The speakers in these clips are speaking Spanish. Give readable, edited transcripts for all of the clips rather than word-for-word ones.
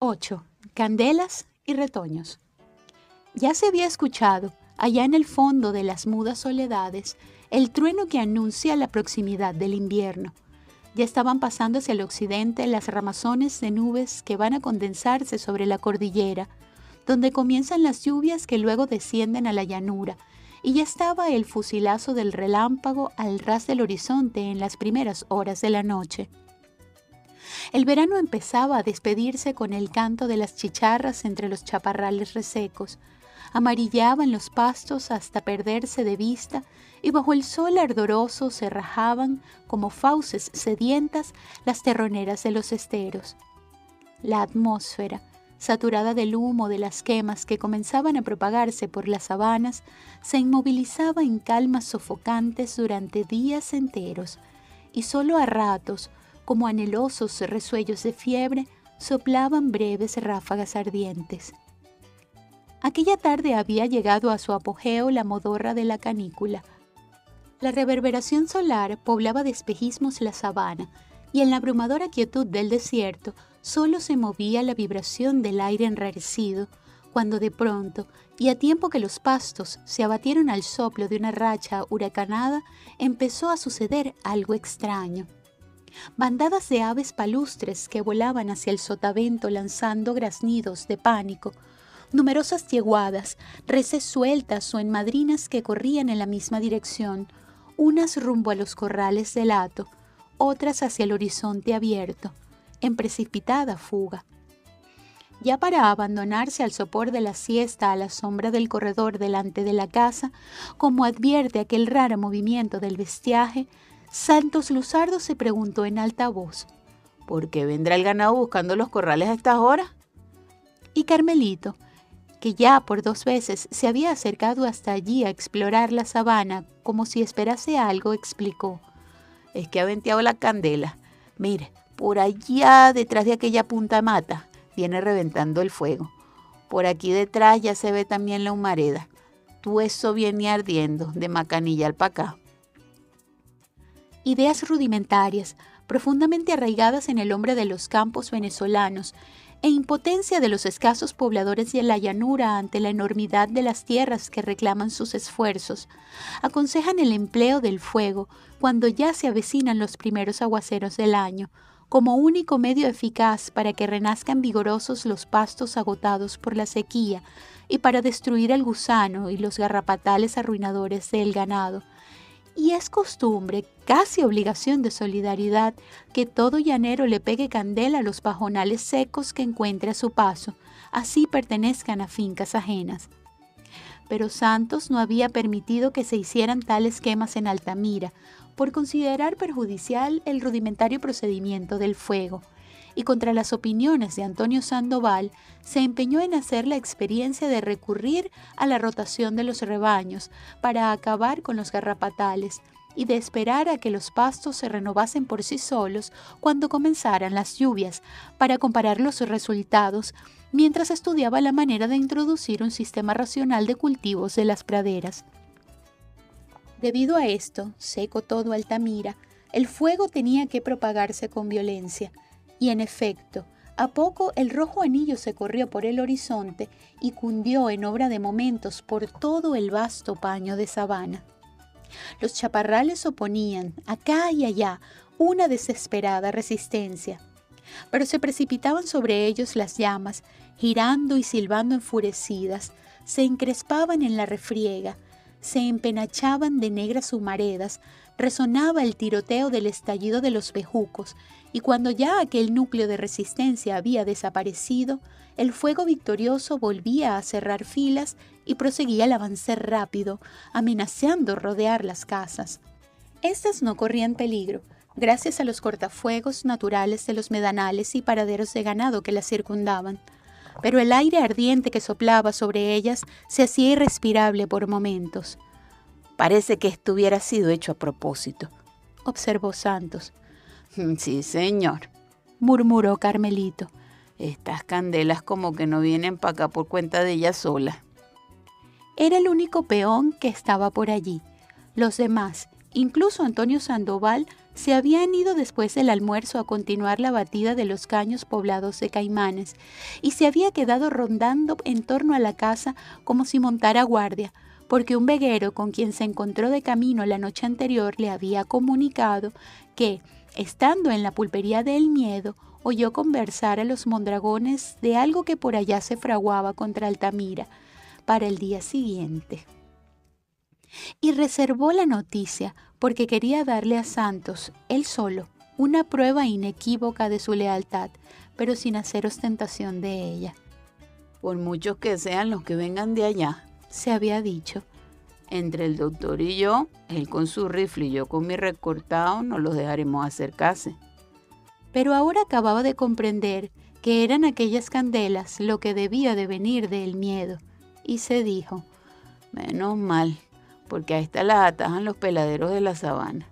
8. Candelas y retoños. Ya se había escuchado, allá en el fondo de las mudas soledades, el trueno que anuncia la proximidad del invierno. Ya estaban pasando hacia el occidente las ramazones de nubes que van a condensarse sobre la cordillera, donde comienzan las lluvias que luego descienden a la llanura, y ya estaba el fusilazo del relámpago al ras del horizonte en las primeras horas de la noche. El verano empezaba a despedirse con el canto de las chicharras entre los chaparrales resecos. Amarillaban los pastos hasta perderse de vista y bajo el sol ardoroso se rajaban como fauces sedientas las terroneras de los esteros. La atmósfera, saturada del humo de las quemas que comenzaban a propagarse por las sabanas, se inmovilizaba en calmas sofocantes durante días enteros, y solo a ratos, como anhelosos resuellos de fiebre, soplaban breves ráfagas ardientes. Aquella tarde había llegado a su apogeo la modorra de la canícula. La reverberación solar poblaba de espejismos la sabana, y en la abrumadora quietud del desierto solo se movía la vibración del aire enrarecido, cuando de pronto, y a tiempo que los pastos se abatieron al soplo de una racha huracanada, empezó a suceder algo extraño. Bandadas de aves palustres que volaban hacia el sotavento lanzando graznidos de pánico, numerosas yeguadas, reses sueltas o en madrinas que corrían en la misma dirección, unas rumbo a los corrales del hato, otras hacia el horizonte abierto, en precipitada fuga. Ya para abandonarse al sopor de la siesta a la sombra del corredor delante de la casa, como advierte aquel raro movimiento del bestiaje, Santos Luzardo se preguntó en alta voz: ¿por qué vendrá el ganado buscando los corrales a estas horas? Y Carmelito, que ya por 2 veces se había acercado hasta allí a explorar la sabana como si esperase algo, explicó: es que ha venteado la candela. Mire, por allá detrás de aquella punta mata viene reventando el fuego. Por aquí detrás ya se ve también la humareda. Todo eso viene ardiendo de Macanillal para acá. Ideas rudimentarias, profundamente arraigadas en el hombre de los campos venezolanos, e impotencia de los escasos pobladores de la llanura ante la enormidad de las tierras que reclaman sus esfuerzos, aconsejan el empleo del fuego cuando ya se avecinan los primeros aguaceros del año, como único medio eficaz para que renazcan vigorosos los pastos agotados por la sequía y para destruir al gusano y los garrapatales arruinadores del ganado. Y es costumbre, casi obligación de solidaridad, que todo llanero le pegue candela a los pajonales secos que encuentre a su paso, así pertenezcan a fincas ajenas. Pero Santos no había permitido que se hicieran tales quemas en Altamira, por considerar perjudicial el rudimentario procedimiento del fuego, y contra las opiniones de Antonio Sandoval, se empeñó en hacer la experiencia de recurrir a la rotación de los rebaños para acabar con los garrapatales y de esperar a que los pastos se renovasen por sí solos cuando comenzaran las lluvias, para comparar los resultados mientras estudiaba la manera de introducir un sistema racional de cultivos de las praderas. Debido a esto, seco todo Altamira, el fuego tenía que propagarse con violencia, y en efecto, a poco el rojo anillo se corrió por el horizonte y cundió en obra de momentos por todo el vasto paño de sabana. Los chaparrales oponían, acá y allá, una desesperada resistencia, pero se precipitaban sobre ellos las llamas, girando y silbando enfurecidas, se encrespaban en la refriega, se empenachaban de negras humaredas, resonaba el tiroteo del estallido de los bejucos, y cuando ya aquel núcleo de resistencia había desaparecido, el fuego victorioso volvía a cerrar filas y proseguía el avance rápido, amenazando rodear las casas. Estas no corrían peligro, gracias a los cortafuegos naturales de los medanales y paraderos de ganado que las circundaban, pero el aire ardiente que soplaba sobre ellas se hacía irrespirable por momentos. Parece que esto hubiera sido hecho a propósito, observó Santos. Sí, señor, murmuró Carmelito. Estas candelas como que no vienen para acá por cuenta de ella sola. Era el único peón que estaba por allí. Los demás, incluso Antonio Sandoval, Se habían ido después del almuerzo a continuar la batida de los caños poblados de caimanes y se había quedado rondando en torno a la casa como si montara guardia, porque un veguero con quien se encontró de camino la noche anterior le había comunicado que, estando en la pulpería del Miedo, oyó conversar a los mondragones de algo que por allá se fraguaba contra Altamira para el día siguiente. Y reservó la noticia porque quería darle a Santos, él solo, una prueba inequívoca de su lealtad, pero sin hacer ostentación de ella. Por muchos que sean los que vengan de allá, se había dicho. Entre el doctor y yo, él con su rifle y yo con mi recortado, no los dejaremos acercarse. Pero ahora acababa de comprender que eran aquellas candelas lo que debía de venir del Miedo, y se dijo, menos mal, porque a estas las atajan los peladeros de la sabana.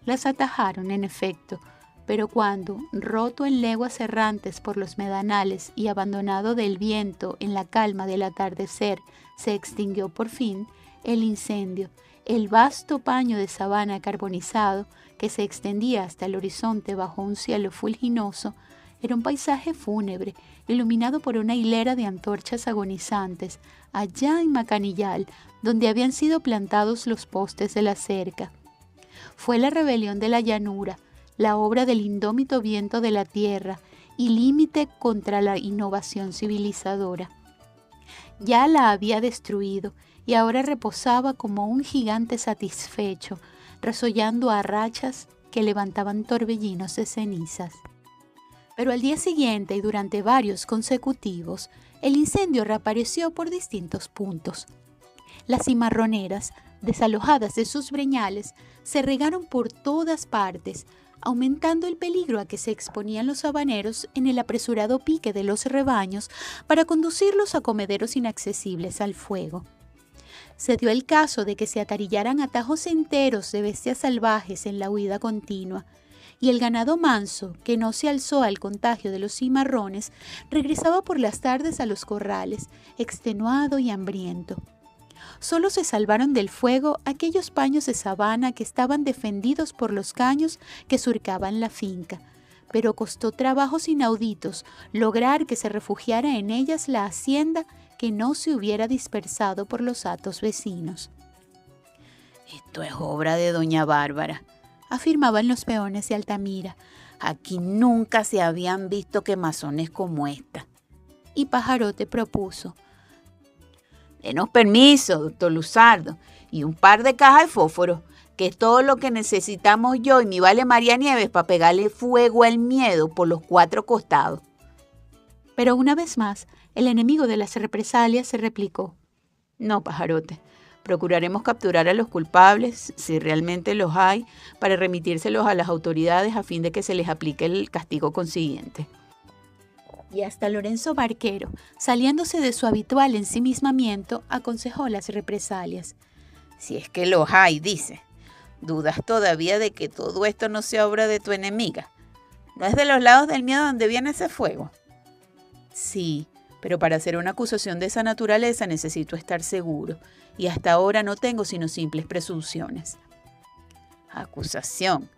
Las atajaron, en efecto, pero cuando, roto en leguas errantes por los medanales y abandonado del viento en la calma del atardecer, se extinguió por fin, el incendio, el vasto paño de sabana carbonizado que se extendía hasta el horizonte bajo un cielo fulginoso, era un paisaje fúnebre, iluminado por una hilera de antorchas agonizantes, allá en Macanillal, donde habían sido plantados los postes de la cerca. Fue la rebelión de la llanura, la obra del indómito viento de la tierra y límite contra la innovación civilizadora. Ya la había destruido y ahora reposaba como un gigante satisfecho, resollando a rachas que levantaban torbellinos de cenizas. Pero al día siguiente y durante varios consecutivos, el incendio reapareció por distintos puntos. Las cimarroneras, desalojadas de sus breñales, se regaron por todas partes, aumentando el peligro a que se exponían los habaneros en el apresurado pique de los rebaños para conducirlos a comederos inaccesibles al fuego. Se dio el caso de que se atarillaran atajos enteros de bestias salvajes en la huida continua, y el ganado manso, que no se alzó al contagio de los cimarrones, regresaba por las tardes a los corrales, extenuado y hambriento. Solo se salvaron del fuego aquellos paños de sabana que estaban defendidos por los caños que surcaban la finca, pero costó trabajos inauditos lograr que se refugiara en ellas la hacienda que no se hubiera dispersado por los hatos vecinos. Esto es obra de doña Bárbara, afirmaban los peones de Altamira. Aquí nunca se habían visto quemazones como esta. Y Pajarote propuso, denos permiso, doctor Luzardo, y un par de cajas de fósforo, que es todo lo que necesitamos yo y mi vale María Nieves para pegarle fuego al Miedo por los 4 costados. Pero una vez más, el enemigo de las represalias se replicó. No, Pajarote, procuraremos capturar a los culpables, si realmente los hay, para remitírselos a las autoridades a fin de que se les aplique el castigo consiguiente. Y hasta Lorenzo Barquero, saliéndose de su habitual ensimismamiento, aconsejó las represalias. Si es que los hay, dice. ¿Dudas todavía de que todo esto no sea obra de tu enemiga? ¿No es de los lados del Miedo donde viene ese fuego? Sí, pero para hacer una acusación de esa naturaleza necesito estar seguro, y hasta ahora no tengo sino simples presunciones. Acusación.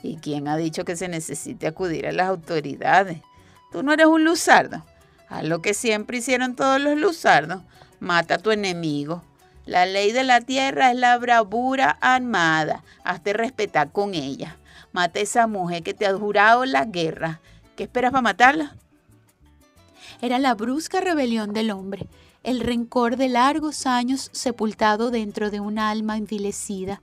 ¿Y quién ha dicho que se necesite acudir a las autoridades? Tú no eres un luzardo. Haz lo que siempre hicieron todos los luzardos. Mata a tu enemigo. La ley de la tierra es la bravura armada. Hazte respetar con ella. Mata a esa mujer que te ha jurado la guerra. ¿Qué esperas para matarla? Era la brusca rebelión del hombre, el rencor de largos años sepultado dentro de un alma envilecida.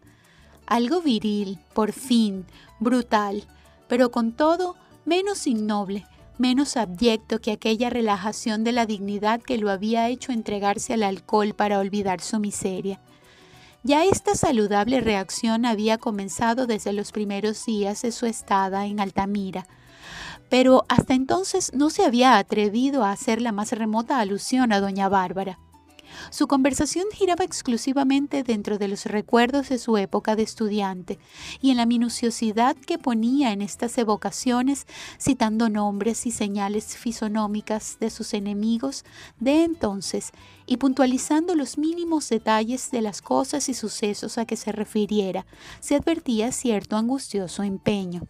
Algo viril, por fin, brutal, pero con todo menos innoble, menos abyecto que aquella relajación de la dignidad que lo había hecho entregarse al alcohol para olvidar su miseria. Ya esta saludable reacción había comenzado desde los primeros días de su estada en Altamira, pero hasta entonces no se había atrevido a hacer la más remota alusión a doña Bárbara. Su conversación giraba exclusivamente dentro de los recuerdos de su época de estudiante y en la minuciosidad que ponía en estas evocaciones, citando nombres y señales fisonómicas de sus enemigos de entonces y puntualizando los mínimos detalles de las cosas y sucesos a que se refiriera, se advertía cierto angustioso empeño.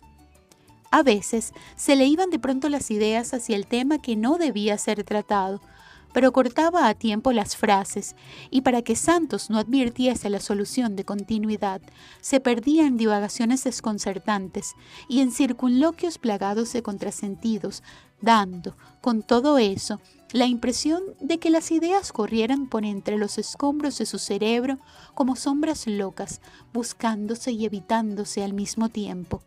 A veces se le iban de pronto las ideas hacia el tema que no debía ser tratado, pero cortaba a tiempo las frases, y para que Santos no advirtiese la solución de continuidad, se perdía en divagaciones desconcertantes y en circunloquios plagados de contrasentidos, dando, con todo eso, la impresión de que las ideas corrieran por entre los escombros de su cerebro como sombras locas, buscándose y evitándose al mismo tiempo.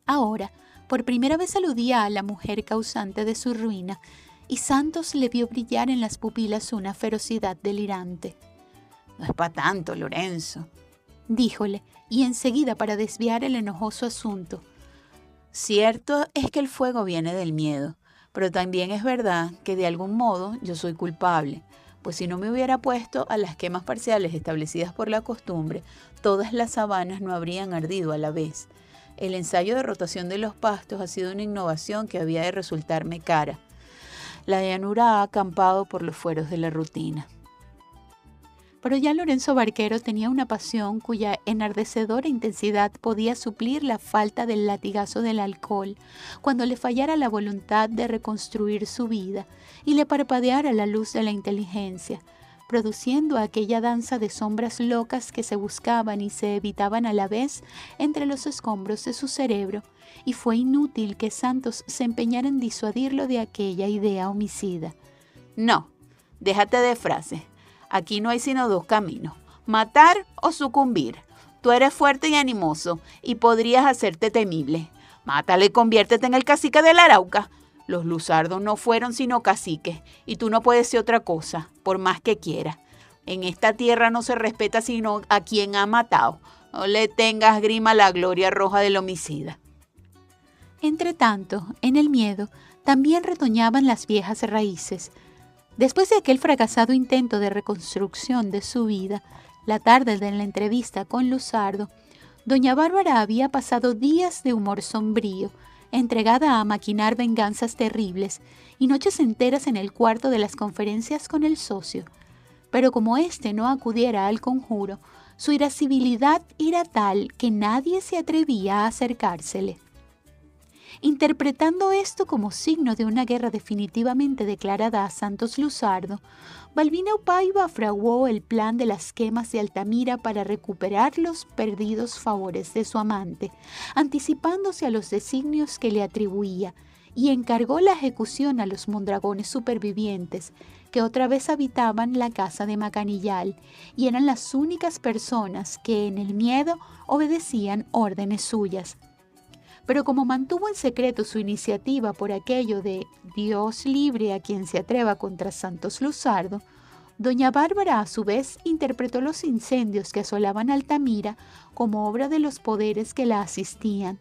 Ahora, por primera vez aludía a la mujer causante de su ruina, y Santos le vio brillar en las pupilas una ferocidad delirante. «No es para tanto, Lorenzo», díjole, y enseguida para desviar el enojoso asunto. «Cierto es que el fuego viene del miedo, pero también es verdad que de algún modo yo soy culpable, pues si no me hubiera puesto a las quemas parciales establecidas por la costumbre, todas las sabanas no habrían ardido a la vez. El ensayo de rotación de los pastos ha sido una innovación que había de resultarme cara. La llanura ha acampado por los fueros de la rutina». Pero ya Lorenzo Barquero tenía una pasión cuya enardecedora intensidad podía suplir la falta del latigazo del alcohol, cuando le fallara la voluntad de reconstruir su vida y le parpadeara la luz de la inteligencia, produciendo aquella danza de sombras locas que se buscaban y se evitaban a la vez entre los escombros de su cerebro, y fue inútil que Santos se empeñara en disuadirlo de aquella idea homicida. «No, déjate de frases. Aquí no hay sino dos caminos, matar o sucumbir. Tú eres fuerte y animoso y podrías hacerte temible. Mátale y conviértete en el cacique del Arauca. Los Luzardos no fueron sino caciques y tú no puedes ser otra cosa, por más que quieras. En esta tierra no se respeta sino a quien ha matado. No le tengas grima a la gloria roja del homicida». Entretanto, en el miedo, también retoñaban las viejas raíces. Después de aquel fracasado intento de reconstrucción de su vida, la tarde de la entrevista con Luzardo, doña Bárbara había pasado días de humor sombrío, entregada a maquinar venganzas terribles, y noches enteras en el cuarto de las conferencias con el socio. Pero como éste no acudiera al conjuro, su irascibilidad era tal que nadie se atrevía a acercársele. Interpretando esto como signo de una guerra definitivamente declarada a Santos Luzardo, Balbina Paiva fraguó el plan de las quemas de Altamira para recuperar los perdidos favores de su amante, anticipándose a los designios que le atribuía, y encargó la ejecución a los mondragones supervivientes, que otra vez habitaban la casa de Macanillal, y eran las únicas personas que en el miedo obedecían órdenes suyas. Pero como mantuvo en secreto su iniciativa por aquello de Dios libre a quien se atreva contra Santos Luzardo, doña Bárbara a su vez interpretó los incendios que asolaban Altamira como obra de los poderes que la asistían,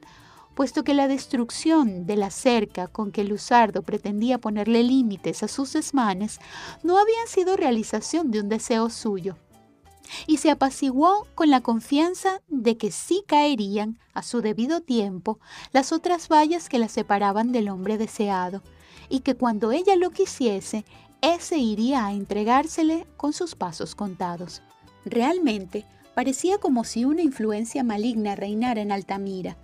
puesto que la destrucción de la cerca con que Luzardo pretendía ponerle límites a sus desmanes no había sido realización de un deseo suyo, y se apaciguó con la confianza de que sí caerían, a su debido tiempo, las otras vallas que la separaban del hombre deseado, y que cuando ella lo quisiese, ése iría a entregársele con sus pasos contados. Realmente, parecía como si una influencia maligna reinara en Altamira.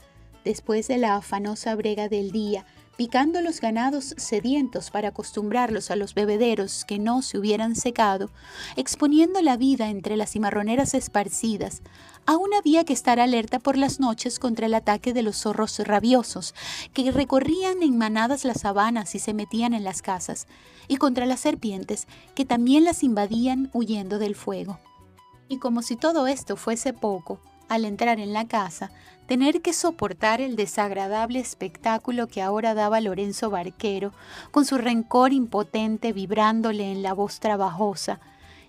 Después de la afanosa brega del día, picando los ganados sedientos para acostumbrarlos a los bebederos que no se hubieran secado, exponiendo la vida entre las cimarroneras esparcidas, aún había que estar alerta por las noches contra el ataque de los zorros rabiosos, que recorrían en manadas las sabanas y se metían en las casas, y contra las serpientes, que también las invadían huyendo del fuego. Y como si todo esto fuese poco, al entrar en la casa, tener que soportar el desagradable espectáculo que ahora daba Lorenzo Barquero, con su rencor impotente vibrándole en la voz trabajosa,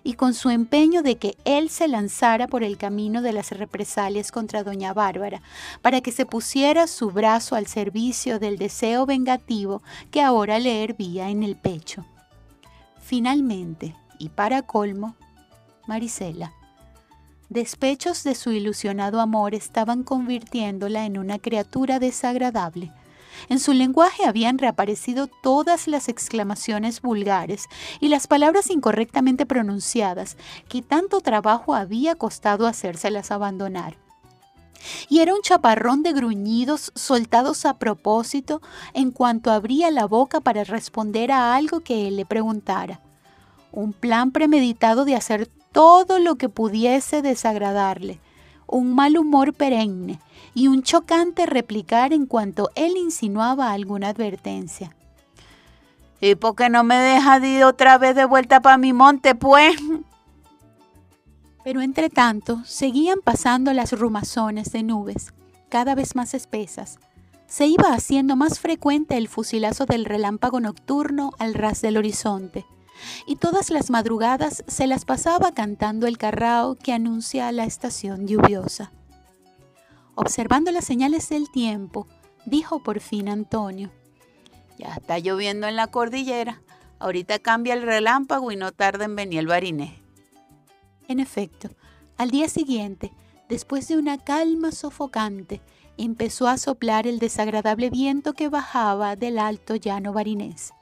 y con su empeño de que él se lanzara por el camino de las represalias contra doña Bárbara, para que se pusiera su brazo al servicio del deseo vengativo que ahora le hervía en el pecho. Finalmente, y para colmo, Marisela. Despechos de su ilusionado amor estaban convirtiéndola en una criatura desagradable. En su lenguaje habían reaparecido todas las exclamaciones vulgares y las palabras incorrectamente pronunciadas que tanto trabajo había costado hacérselas abandonar. Y era un chaparrón de gruñidos soltados a propósito en cuanto abría la boca para responder a algo que él le preguntara. Un plan premeditado de hacer todo lo que pudiese desagradarle, un mal humor perenne y un chocante replicar en cuanto él insinuaba alguna advertencia. ¿Y por qué no me dejas de ir otra vez de vuelta para mi monte, pues? Pero entre tanto seguían pasando las rumazones de nubes, cada vez más espesas. Se iba haciendo más frecuente el fusilazo del relámpago nocturno al ras del horizonte, y todas las madrugadas se las pasaba cantando el carrao que anuncia la estación lluviosa. Observando las señales del tiempo, dijo por fin Antonio: Ya está lloviendo en la cordillera. Ahorita cambia el relámpago y no tarda en venir el barinés. En efecto, al día siguiente, después de una calma sofocante, empezó a soplar el desagradable viento que bajaba del alto llano barinés.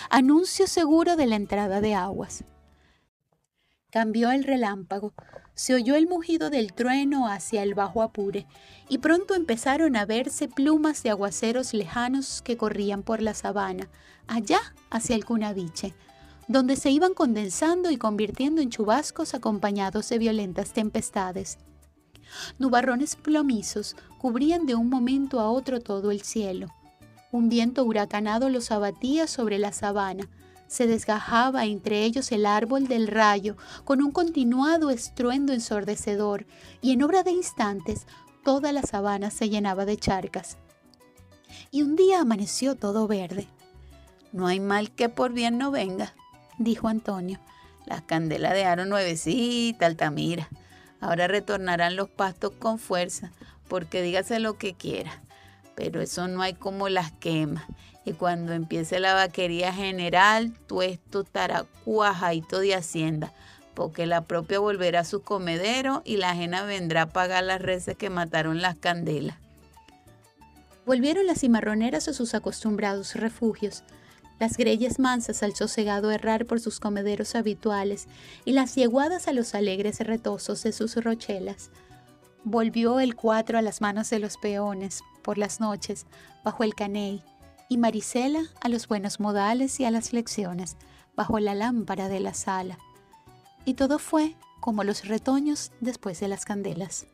Anuncio seguro de la entrada de aguas. Cambió el relámpago, se oyó el mugido del trueno hacia el bajo Apure, y pronto empezaron a verse plumas de aguaceros lejanos que corrían por la sabana, allá hacia el Cunaviche, donde se iban condensando y convirtiendo en chubascos acompañados de violentas tempestades. Nubarrones plomizos cubrían de un momento a otro todo el cielo. Un viento huracanado los abatía sobre la sabana. Se desgajaba entre ellos el árbol del rayo con un continuado estruendo ensordecedor, y en obra de instantes toda la sabana se llenaba de charcas. Y un día amaneció todo verde. No hay mal que por bien no venga, dijo Antonio. Las candelas dejaron nuevecita, Altamira. Ahora retornarán los pastos con fuerza, porque dígase lo que quiera, pero eso no hay como las quemas. Y cuando empiece la vaquería general, todo esto estará cuajadito de hacienda, porque la propia volverá a su comedero y la ajena vendrá a pagar las reses que mataron las candelas. Volvieron las cimarroneras a sus acostumbrados refugios. Las greyes mansas al sosegado errar por sus comederos habituales y las yeguadas a los alegres retosos de sus rochelas. Volvió el cuatro a las manos de los peones, por las noches, bajo el caney, y Marisela a los buenos modales y a las lecciones, bajo la lámpara de la sala. Y todo fue como los retoños después de las candelas.